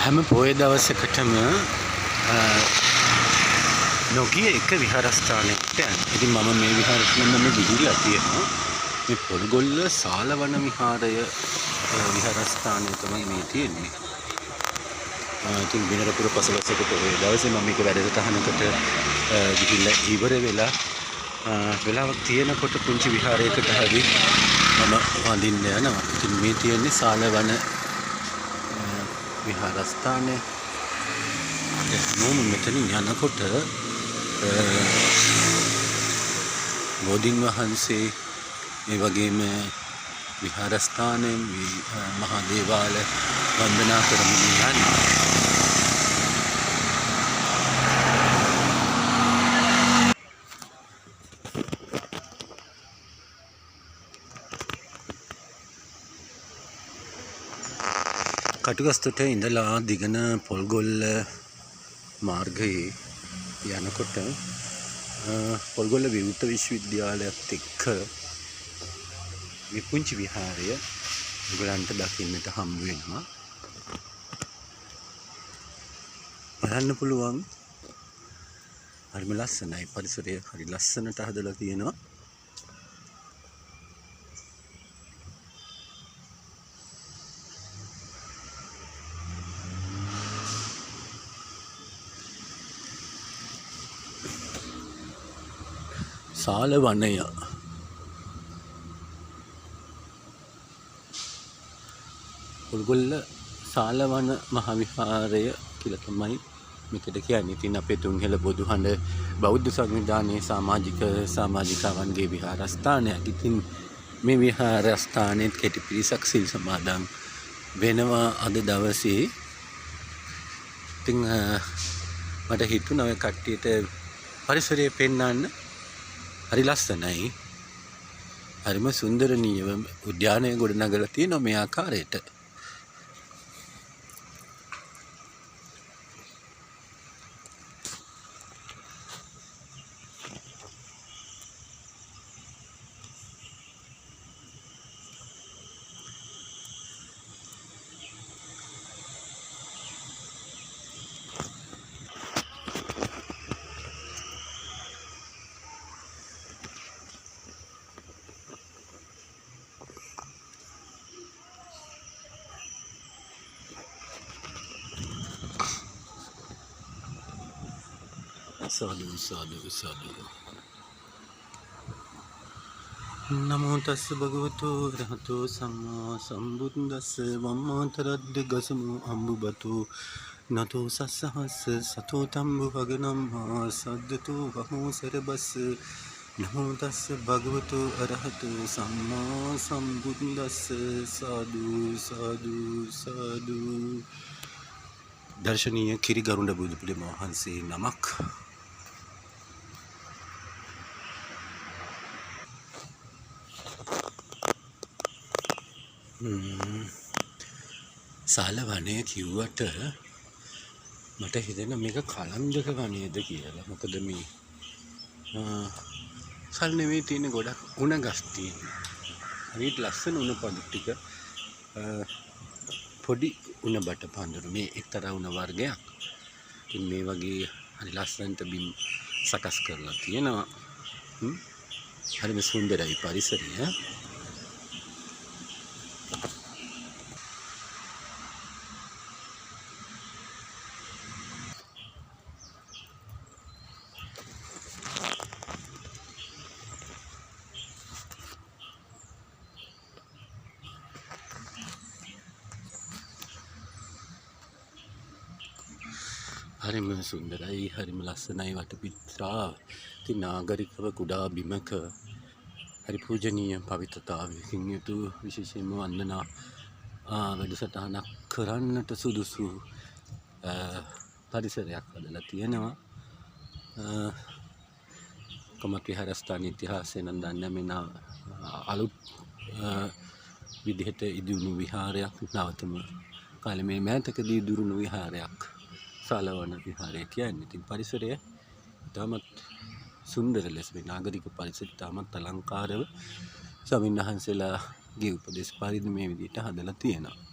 හැම පොය දවසකටම නොගිය එක විහාරස්ථානයකට යන්න. ඉතින් මම මේ විහාරස්ථානෙම ගිහිල්ලා තියෙනවා. මේ පොල්ගොල්ල සාලවන විහාරය විහාරස්ථානය තමයි මේ තියෙන්නේ. ඉතින් බිනරපුර පසළොස්වක පොය දවසේ මම මේක වැඩසටහනකට ගිහිල්ලා ඉවර වෙලා වෙලාවක් තියෙනකොට පුංචි විහාරයකට හරි මම වඳින්න යනවා. ඉතින් මේ තියෙන්නේ සාලවන විහාරස්ථානය. නෝම මෙතනින් යනකොට බෝධීන් වහන්සේ ඒ වගේම විහාරස්ථානය මහා දේවාල වන්දනා කරමින් යනවා. කටුගස්තොට ඉඳලා දිගන පොල්ගොල්ල මාර්ගයේ යනකොට පොල්ගොල්ල විවෘත විශ්වවිද්‍යාලයත් එක්ක විපුංචි විහාරය ඔයගලන්ට දකින්නට හම්බ වෙනවා. බලන්න පුළුවන් හරිම ලස්සනයි. පරිසරය හරි ලස්සනට හදලා තියෙනවා. සාල වනය පොල්ගොල්ල සාලවන මහවිහාරය කියලා තමයි මේකට කියන්නේ. ඉතින් අපේ තුන්හෙළ බොදුහඬ බෞද්ධ සංවිධානයේ සමාජිකාවන්ගේ විහාරස්ථානයක්. ඉතින් මේ විහාරස්ථානයේ කෙටි පිරිසක් සිල් සමාදන් වෙනවා අද දවසේ. ඉතින් මට හිතුණා ඔය කට්ටියට පරිසරය පෙන්වන්න. හරි ලස්සනයි. හරිම සුන්දරනීයව උද්‍යානය ගොඩනගලා තියෙනවා මේ ආකාරයට. සාදු. නමෝ තස්ස භගවතු රහතෝ සම්මා සම්බුද්දස්ස වම්මාතරද්ද ගසමු අම්බුබතු නතෝ සස්සහස්ස සතෝ තම්බු වගනම්හා සද්දතෝ වහෝසරබස්ස නමෝ තස්ස භගවතු අරහතෝ සම්මා සම්බුද්දස්ස සාදු. දර්ශනීය කිරිගරුඬ බුදු පිළිම වහන්සේ නමක්. සාල වනය කිව්වට මට හිතෙන මේක කලංජක වනයේද කියලා. මොකද මේ සල් නෙවෙයි තියෙන ගොඩක් උණ ගස් තියෙනවා. හරියට ලස්සන උණ පඳු ටික පොඩි උණ බට පඳුරු මේ එක්තරා උණ වර්ගයක්. ඉතින් මේ වගේ හරි ලස්සනට බිම් සකස් කරලා තියෙනවා. හරිම සුන්දරයි පරිසරය. හරිම සුන්දරයි, හරිම ලස්සනයි වටපිටාව. ඉතින් නාගරිකව කුඩා බිමක හරි පූජනීය පවිත්‍රතාවයකින් යුතු විශේෂයෙන්ම වන්දනා වැඩසටහනක් කරන්නට සුදුසු පරිසරයක් හදලා තියෙනවා. කොමත් විහාරස්ථාන ඉතිහාසය නම් දන්නේ මෙන්න අලුත් විදිහට ඉදිවුණු විහාරයක්. නවතම කාලේ මේ මෑතකදී ඉදිවුණු විහාරයක් සාලවන විහාරය කියන්නේ. ඉතින් පරිසරය ඉතාමත් සුන්දර ලෙස මේ නාගරික පරිසරය ඉතාමත් අලංකාරව ස්වාමීන් වහන්සේලාගේ උපදේශ පරිදි මේ විදිහට හදලා තියෙනවා.